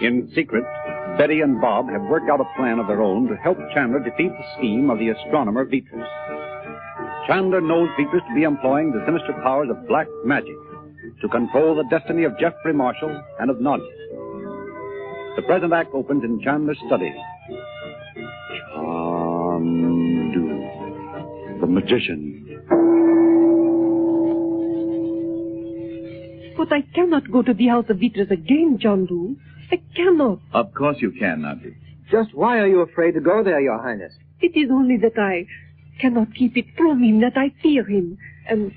In secret, Betty and Bob have worked out a plan of their own to help Chandler defeat the scheme of the astronomer Vitrius. Chandler knows Vitrius to be employing the sinister powers of black magic to control the destiny of Jeffrey Marshall and of Nadji. The present act opens in Chandler's study. Chandu, the magician. But I cannot go to the house of Vitrius again, Chandu. I cannot. Of course you can, Nadji. Just why are you afraid to go there, Your Highness? It is only that I cannot keep it from him, that I fear him. And,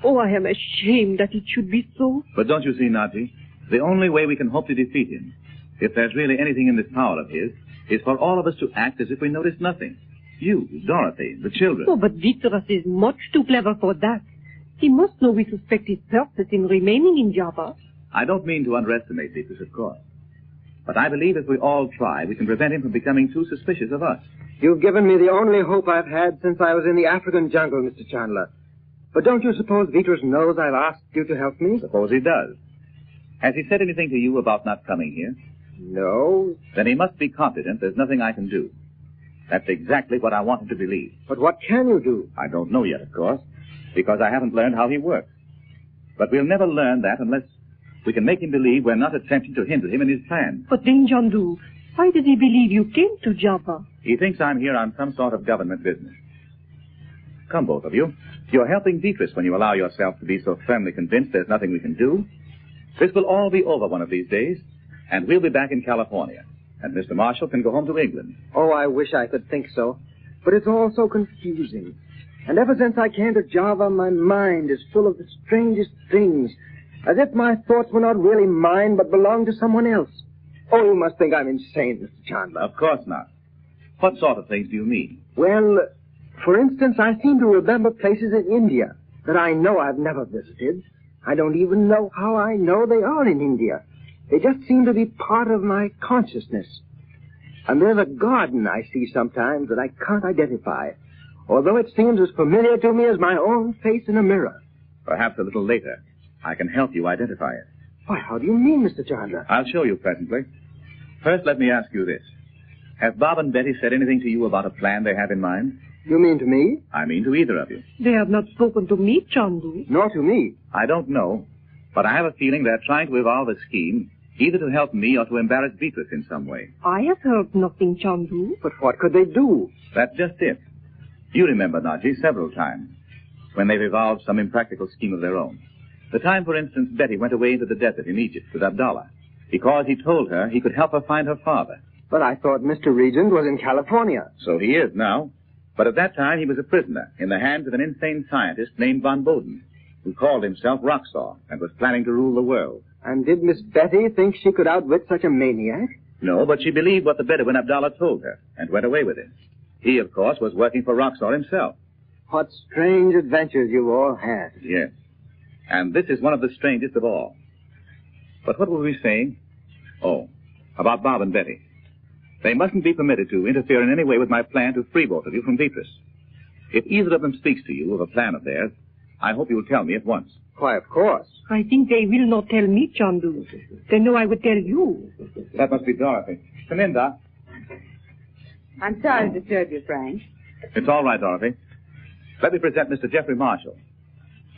I am ashamed that it should be so. But don't you see, Nadji, the only way we can hope to defeat him, if there's really anything in this power of his, is for all of us to act as if we noticed nothing. You, Dorothy, the children. Oh, but Vitrius is much too clever for that. He must know we suspect his purpose in remaining in Java. I don't mean to underestimate Vitrius, of course. But I believe if we all try, we can prevent him from becoming too suspicious of us. You've given me the only hope I've had since I was in the African jungle, Mr. Chandler. But don't you suppose Vitrius knows I've asked you to help me? Suppose he does. Has he said anything to you about not coming here? No. Then he must be confident there's nothing I can do. That's exactly what I want him to believe. But what can you do? I don't know yet, of course, because I haven't learned how he works. But we'll never learn that unless we can make him believe we're not attempting to hinder him in his plans. But then, Chandu, why does he believe you came to Java? He thinks I'm here on some sort of government business. Come, both of you. You're helping Vitrius when you allow yourself to be so firmly convinced there's nothing we can do. This will all be over one of these days, and we'll be back in California. And Mr. Marshall can go home to England. Oh, I wish I could think so. But it's all so confusing. And ever since I came to Java, my mind is full of the strangest things. As if my thoughts were not really mine, but belonged to someone else. Oh, you must think I'm insane, Mr. Chandler. Of course not. What sort of things do you mean? Well, for instance, I seem to remember places in India that I know I've never visited. I don't even know how I know they are in India. They just seem to be part of my consciousness. And there's a garden I see sometimes that I can't identify, although it seems as familiar to me as my own face in a mirror. Perhaps a little later, I can help you identify it. Why, how do you mean, Mr. Chandler? I'll show you presently. First, let me ask you this. Have Bob and Betty said anything to you about a plan they have in mind? You mean to me? I mean to either of you. They have not spoken to me, Chandu. Nor to me. I don't know, but I have a feeling they're trying to evolve a scheme either to help me or to embarrass Vitrius in some way. I have heard nothing, Chandu. But what could they do? That's just it. You remember, Nadji, several times when they've evolved some impractical scheme of their own. The time, for instance, Betty went away into the desert in Egypt with Abdallah because he told her he could help her find her father. But I thought Mr. Regent was in California. So he is now. But at that time, he was a prisoner in the hands of an insane scientist named Von Boden, who called himself Roxor and was planning to rule the world. And did Miss Betty think she could outwit such a maniac? No, but she believed what the Bedouin Abdallah told her and went away with him. He, of course, was working for Roxor himself. What strange adventures you all had. Yes. And this is one of the strangest of all. But what were we saying? Oh, about Bob and Betty. They mustn't be permitted to interfere in any way with my plan to free both of you from Vitrius. If either of them speaks to you of a plan of theirs, I hope you'll tell me at once. Why, of course. I think they will not tell me, Chandu. They know I would tell you. That must be Dorothy. Come in, Doc. I'm sorry to disturb you, Frank. It's all right, Dorothy. Let me present Mr. Jeffrey Marshall.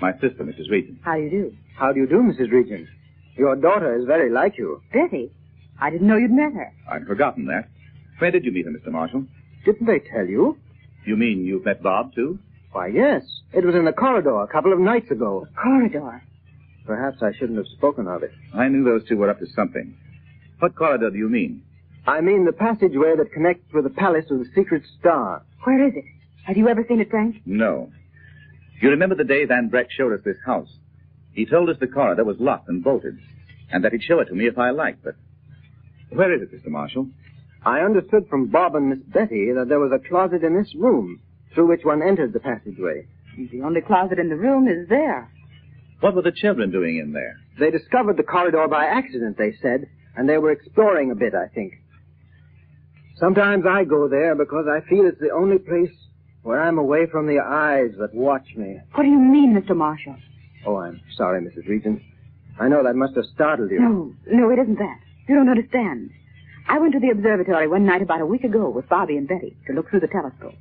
My sister, Mrs. Regent. How do you do? How do you do, Mrs. Regent? Your daughter is very like you. Betty? I didn't know you'd met her. I'd forgotten that. Where did you meet her, Mr. Marshall? Didn't they tell you? You mean you've met Bob, too? Why, yes. It was in the corridor a couple of nights ago. Corridor? Perhaps I shouldn't have spoken of it. I knew those two were up to something. What corridor do you mean? I mean the passageway that connects with the palace of the secret star. Where is it? Have you ever seen it, Frank? No. You remember the day Van Breck showed us this house? He told us the corridor was locked and bolted, and that he'd show it to me if I liked, but where is it, Mr. Marshall? I understood from Bob and Miss Betty that there was a closet in this room, through which one entered the passageway. The only closet in the room is there. What were the children doing in there? They discovered the corridor by accident, they said, and they were exploring a bit, I think. Sometimes I go there because I feel it's the only place where I'm away from the eyes that watch me. What do you mean, Mr. Marshall? Oh, I'm sorry, Mrs. Regent. I know that must have startled you. No, it isn't that. You don't understand. I went to the observatory one night about a week ago with Bobby and Betty to look through the telescope.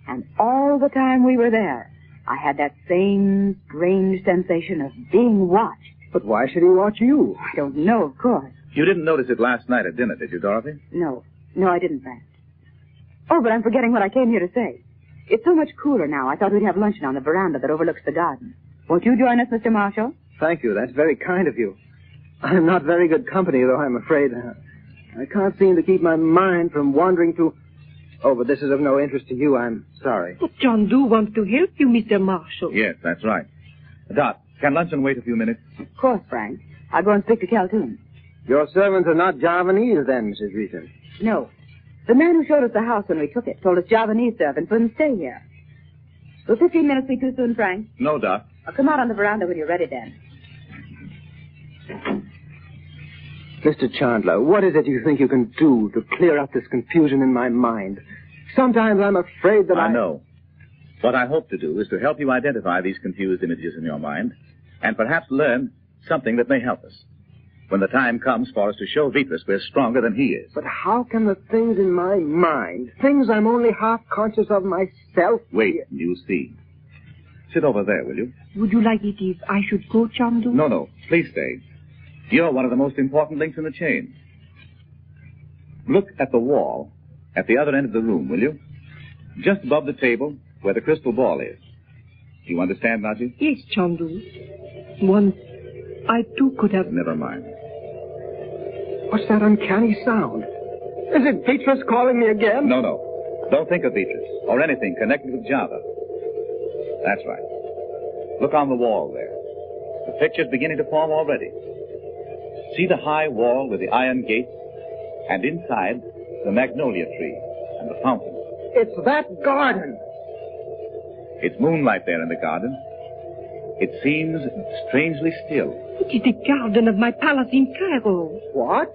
And all the time we were there, I had that same strange sensation of being watched. But why should he watch you? I don't know, of course. You didn't notice it last night at dinner, did you, Dorothy? No, I didn't, Frank. Oh, but I'm forgetting what I came here to say. It's so much cooler now. I thought we'd have luncheon on the veranda that overlooks the garden. Won't you join us, Mr. Marshall? Thank you. That's very kind of you. I'm not very good company, though, I'm afraid. I can't seem to keep my mind from wandering to... Oh, but this is of no interest to you. I'm sorry. But Chandu wants to help you, Mr. Marshall. Yes, that's right. Dot, can luncheon wait a few minutes? Of course, Frank. I'll go and speak to Calhoun. Your servants are not Javanese, then, Mrs. Reeson? No. The man who showed us the house when we took it told us Javanese servants wouldn't stay here. Will 15 minutes be too soon, Frank? No, Dot. I'll come out on the veranda when you're ready, then. Mr. Chandler, what is it you think you can do to clear up this confusion in my mind? Sometimes I'm afraid that I know. What I hope to do is to help you identify these confused images in your mind and perhaps learn something that may help us. When the time comes for us to show Vitrius we're stronger than he is. But how can the things in my mind, things I'm only half conscious of myself... Wait, you see. Sit over there, will you? Would you like it if I should go, Chandu? No. Please stay. You're one of the most important links in the chain. Look at the wall at the other end of the room, will you? Just above the table where the crystal ball is. Do you understand, Nadji? Yes, Chandu. Once, I too could have... Never mind. What's that uncanny sound? Is it Vitrius calling me again? No. Don't think of Vitrius or anything connected with Java. That's right. Look on the wall there. The picture's beginning to form already. See the high wall with the iron gate, and inside, the magnolia tree and the fountain. It's that garden. It's moonlight there in the garden. It seems strangely still. It is the garden of my palace in Cairo. What?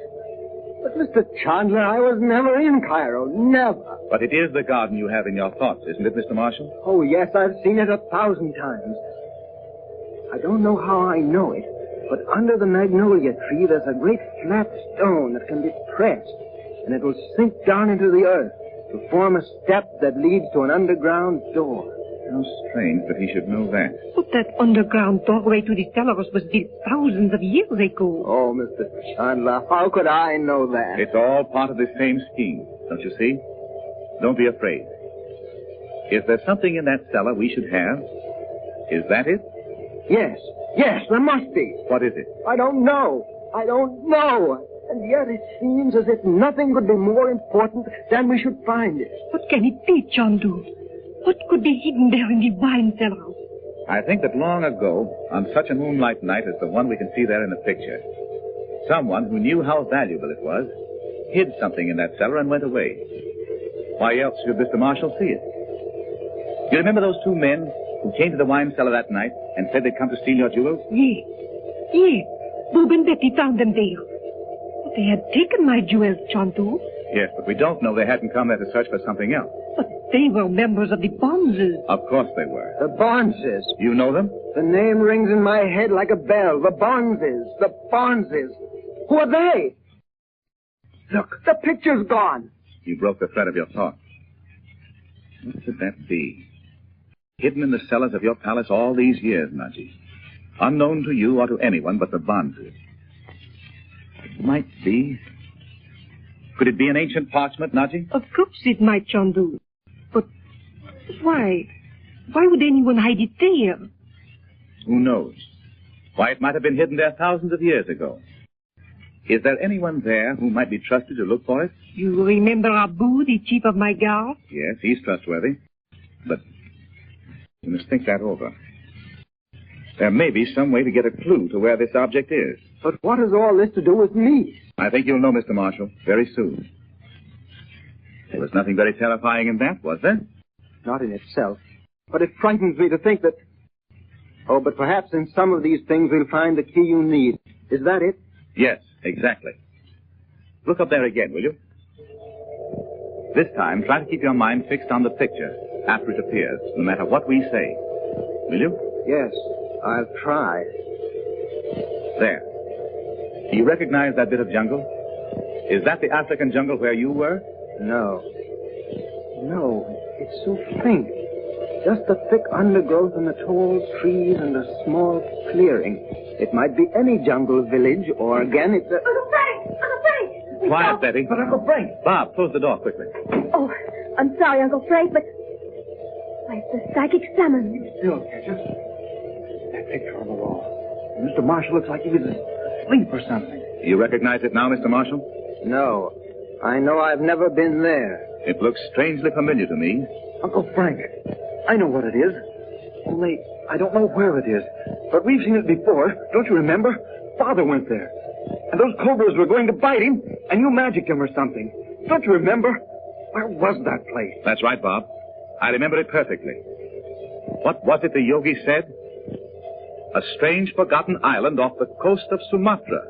But, Mr. Chandler, I was never in Cairo. Never. But it is the garden you have in your thoughts, isn't it, Mr. Marshall? Oh, yes, I've seen it 1,000 times. I don't know how I know it, but under the magnolia tree, there's a great flat stone that can be pressed, and it will sink down into the earth to form a step that leads to an underground door. How strange that he should know that. But that underground doorway to the cellars was built thousands of years ago. Oh, Mr. Chandler, how could I know that? It's all part of the same scheme, don't you see? Don't be afraid. Is there something in that cellar we should have? Is that it? Yes, there must be. What is it? I don't know. And yet it seems as if nothing could be more important than we should find it. What can it be, Chandu? What could be hidden there in the wine cellar? I think that long ago, on such a moonlight night as the one we can see there in the picture, someone who knew how valuable it was hid something in that cellar and went away. Why else should Mr. Marshall see it? You remember those two men who came to the wine cellar that night and said they'd come to steal your jewels? Yes. Bob and Betty found them there. But they had taken my jewels, Chandu. Yes, but we don't know they hadn't come there to search for something else. But they were members of the Bonzes. Of course they were. The Bonzes. You know them? The name rings in my head like a bell. The Bonzes. Who are they? Look, the picture's gone. You broke the thread of your thought. What could that be? Hidden in the cellars of your palace all these years, Nadji. Unknown to you or to anyone but the Bonzes. It might be... Could it be an ancient parchment, Nadji? Of course it might, Chandu. But why? Why would anyone hide it there? Who knows? Why, it might have been hidden there thousands of years ago. Is there anyone there who might be trusted to look for it? You remember Abu, the chief of my guard? Yes, he's trustworthy. But you must think that over. There may be some way to get a clue to where this object is. But what has all this to do with me? I think you'll know, Mr. Marshall, very soon. There was nothing very terrifying in that, was there? Not in itself. But it frightens me to think that... Oh, but perhaps in some of these things we'll find the key you need. Is that it? Yes, exactly. Look up there again, will you? This time, try to keep your mind fixed on the picture after it appears, no matter what we say. Will you? Yes, I'll try. There. Do you recognize that bit of jungle? Is that the African jungle where you were? No. No, it's so faint. Just the thick undergrowth and the tall trees and a small clearing. It might be any jungle village, or again, it's a... Uncle Frank! Uncle Frank! Quiet, Betty. But Uncle Frank... Bob, close the door quickly. Oh, I'm sorry, Uncle Frank, but... Why, it's the psychic summons. Still, Cassius. That picture on the wall. Mr. Marshall looks like he was asleep or something. You recognize it now, Mr. Marshall? No. I know I've never been there. It looks strangely familiar to me. Uncle Frank, I know what it is. Only, I don't know where it is. But we've seen it before. Don't you remember? Father went there. And those cobras were going to bite him, and you magicked him or something. Don't you remember? Where was that place? That's right, Bob. I remember it perfectly. What was it the yogi said? A strange, forgotten island off the coast of Sumatra.